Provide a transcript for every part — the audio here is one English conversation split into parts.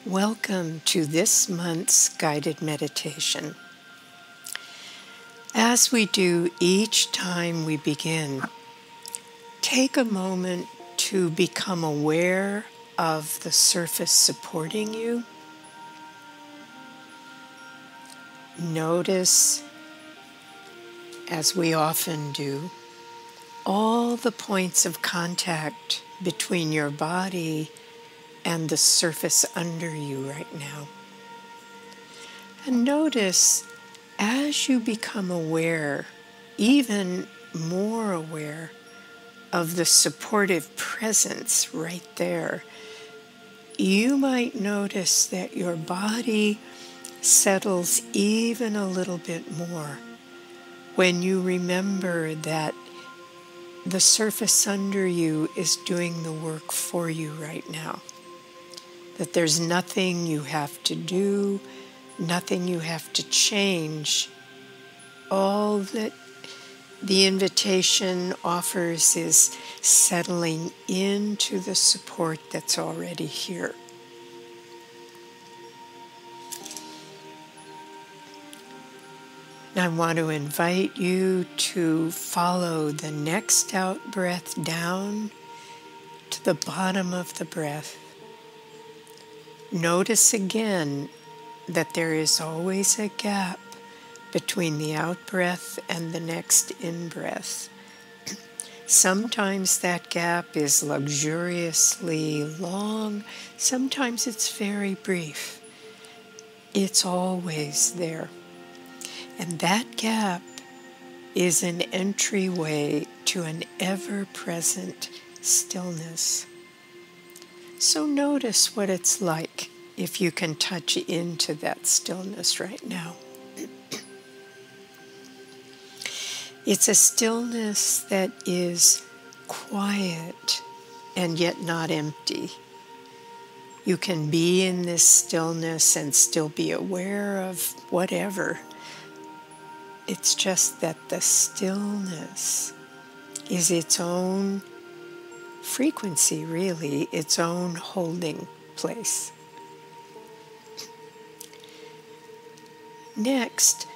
Welcome to this month's guided meditation. As we do each time we begin, take a moment to become aware of the surface supporting you. Notice, as we often do, all the points of contact between your body and the surface under you right now. And notice as you become aware, even more aware of the supportive presence right there, you might notice that your body settles even a little bit more when you remember that the surface under you is doing the work for you right now. That there's nothing you have to do, nothing you have to change. All that the invitation offers is settling into the support that's already here. I want to invite you to follow the next out breath down to the bottom of the breath. Notice again that there is always a gap between the out breath and the next in breath. Sometimes that gap is luxuriously long, sometimes it's very brief. It's always there. And that gap is an entryway to an ever-present stillness. So notice what it's like if you can touch into that stillness right now. It's a stillness that is quiet and yet not empty. You can be in this stillness and still be aware of whatever. It's just that the stillness is its own frequency, really, its own holding place. Next,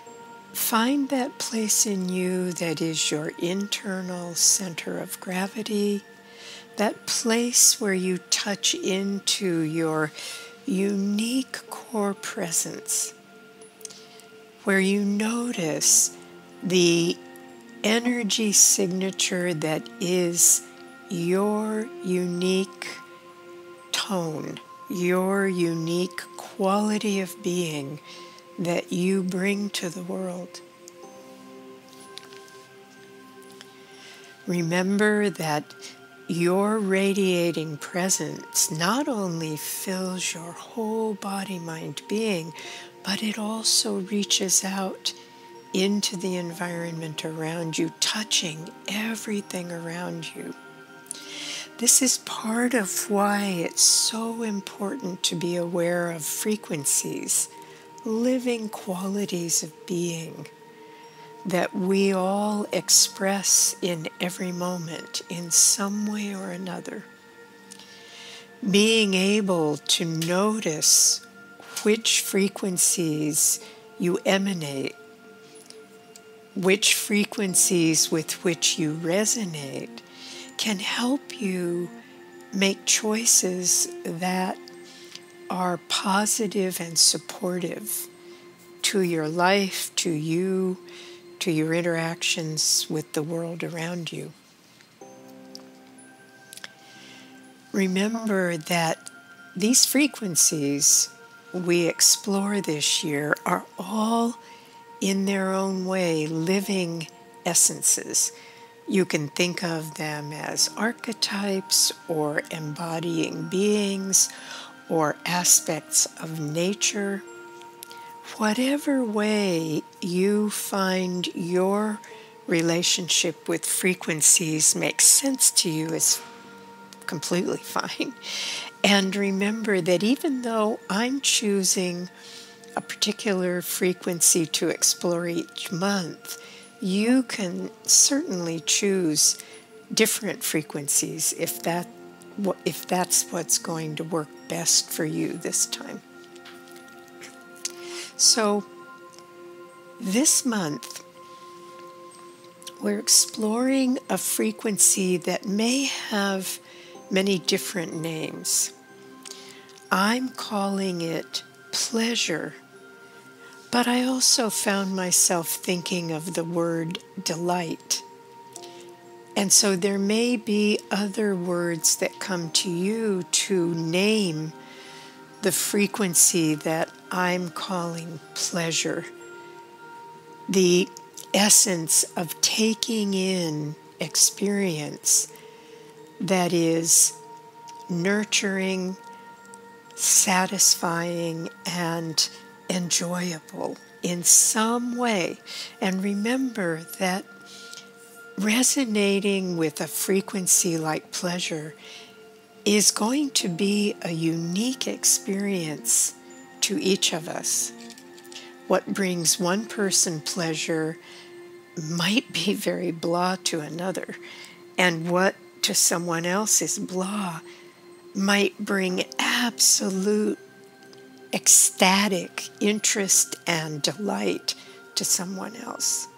find that place in you that is your internal center of gravity, that place where you touch into your unique core presence, where you notice the energy signature that is your unique tone, your unique quality of being that you bring to the world. Remember that your radiating presence not only fills your whole body, mind, being, but it also reaches out into the environment around you, touching everything around you. This is part of why it's so important to be aware of frequencies, living qualities of being that we all express in every moment in some way or another. Being able to notice which frequencies you emanate, which frequencies with which you resonate, can help you make choices that are positive and supportive to your life, to you, to your interactions with the world around you. Remember that these frequencies we explore this year are all in their own way living essences. You can think of them as archetypes or embodying beings or aspects of nature. Whatever way you find your relationship with frequencies makes sense to you is completely fine. And remember that even though I'm choosing a particular frequency to explore each month, you can certainly choose different frequencies if that's what's going to work best for you this time. So this month, we're exploring a frequency that may have many different names. I'm calling it pleasure, but I also found myself thinking of the word delight. And so there may be other words that come to you to name the frequency that I'm calling pleasure. The essence of taking in experience that is nurturing, satisfying, and enjoyable in some way. And remember that resonating with a frequency like pleasure is going to be a unique experience to each of us. What brings one person pleasure might be very blah to another, and what to someone else is blah might bring absolute ecstatic interest and delight to someone else.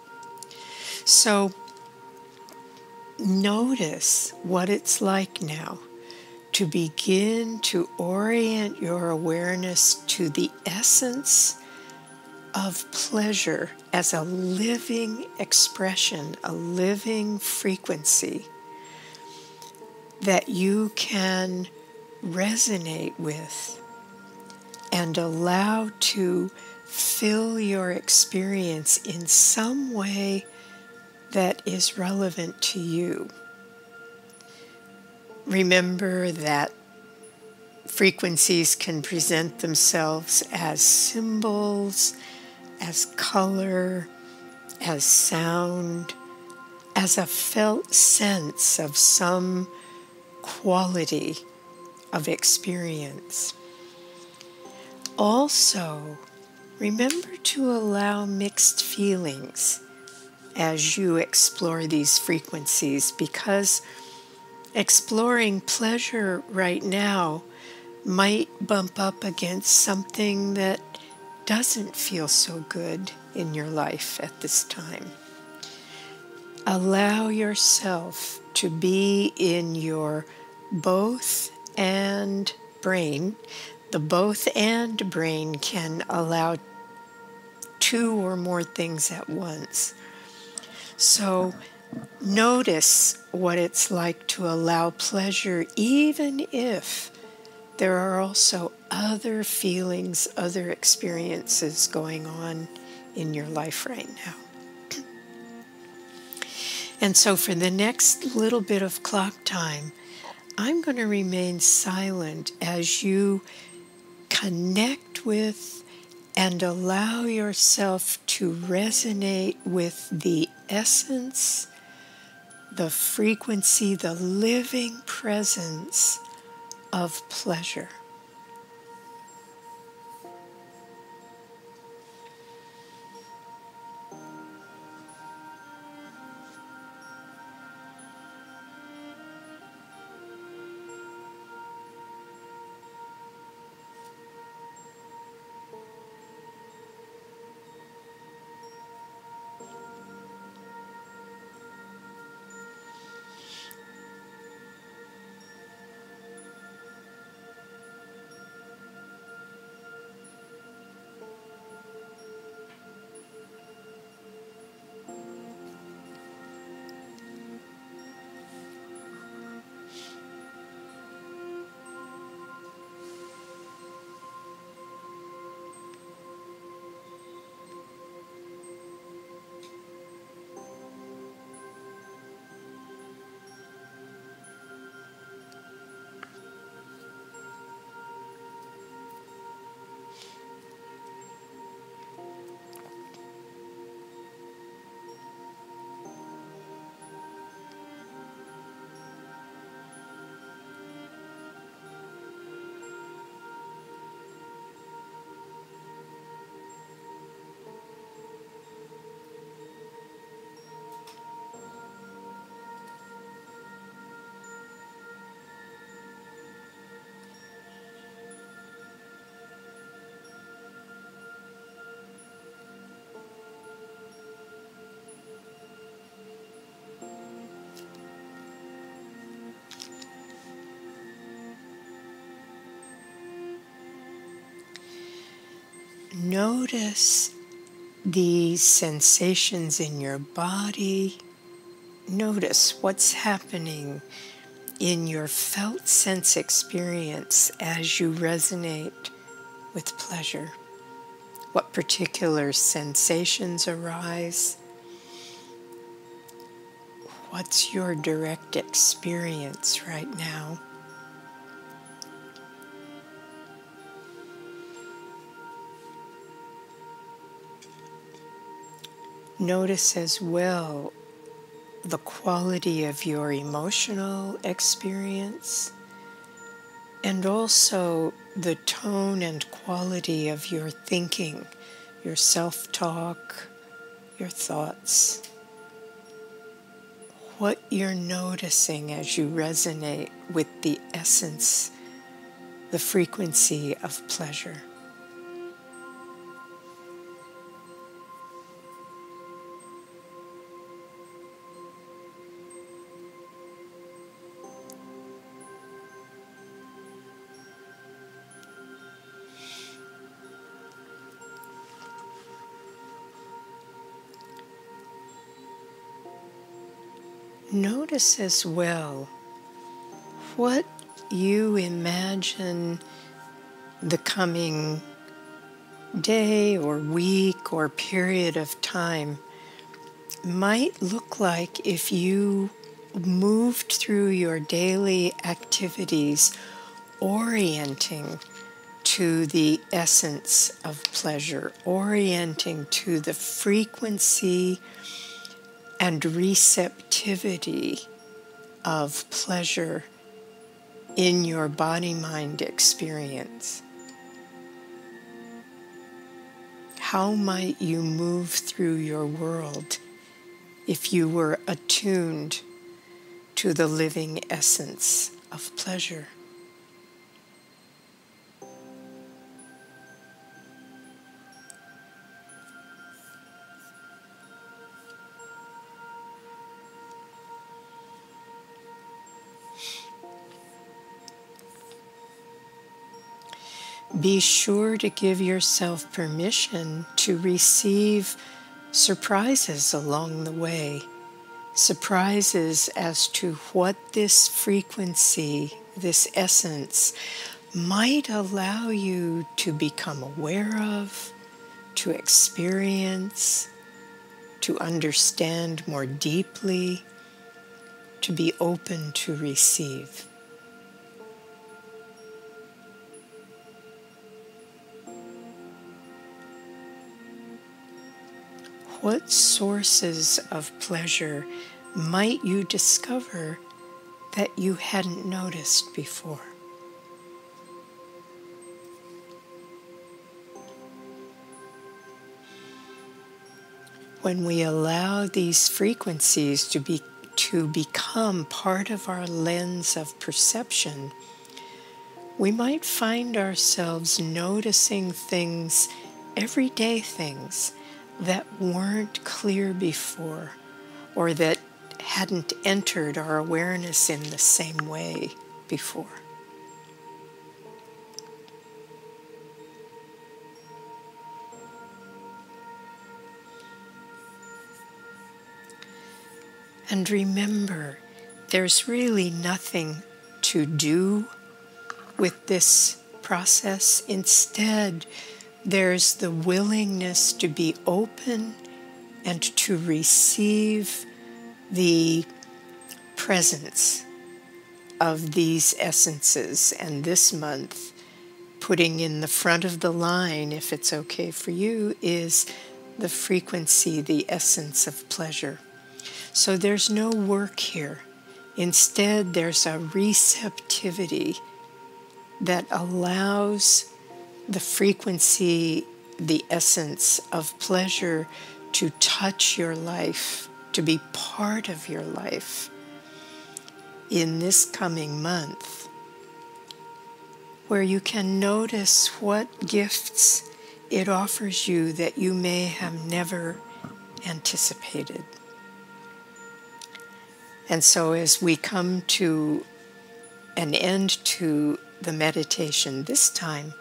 So notice what it's like now to begin to orient your awareness to the essence of pleasure as a living expression, a living frequency that you can resonate with and allow to fill your experience in some way that is relevant to you. Remember that frequencies can present themselves as symbols, as color, as sound, as a felt sense of some quality of experience. Also, remember to allow mixed feelings as you explore these frequencies, because exploring pleasure right now might bump up against something that doesn't feel so good in your life at this time. Allow yourself to be in your both and brain. The both and brain can allow two or more things at once. So notice what it's like to allow pleasure, even if there are also other feelings, other experiences going on in your life right now. And so for the next little bit of clock time, I'm going to remain silent as you connect with and allow yourself to resonate with the essence, the frequency, the living presence of pleasure. Notice the sensations in your body. Notice what's happening in your felt sense experience as you resonate with pleasure. What particular sensations arise? What's your direct experience right now? Notice as well the quality of your emotional experience and also the tone and quality of your thinking, your self-talk, your thoughts. What you're noticing as you resonate with the essence, the frequency of pleasure. Notice as well what you imagine the coming day or week or period of time might look like if you moved through your daily activities orienting to the essence of pleasure, orienting to the frequency and receptivity of pleasure in your body-mind experience. How might you move through your world if you were attuned to the living essence of pleasure? Be sure to give yourself permission to receive surprises along the way, surprises as to what this frequency, this essence, might allow you to become aware of, to experience, to understand more deeply, to be open to receive. What sources of pleasure might you discover that you hadn't noticed before? When we allow these frequencies to become part of our lens of perception, we might find ourselves noticing things, everyday things, that weren't clear before, or that hadn't entered our awareness in the same way before. And remember, there's really nothing to do with this process. Instead, there's the willingness to be open and to receive the presence of these essences. And this month, putting in the front of the line, if it's okay for you, is the frequency, the essence of pleasure. So there's no work here. Instead, there's a receptivity that allows the frequency, the essence of pleasure to touch your life, to be part of your life in this coming month, where you can notice what gifts it offers you that you may have never anticipated. And so as we come to an end to the meditation this time,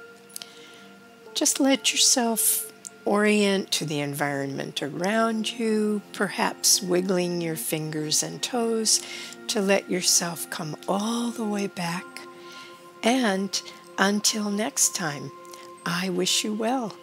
Just let yourself orient to the environment around you, perhaps wiggling your fingers and toes to let yourself come all the way back. And until next time, I wish you well.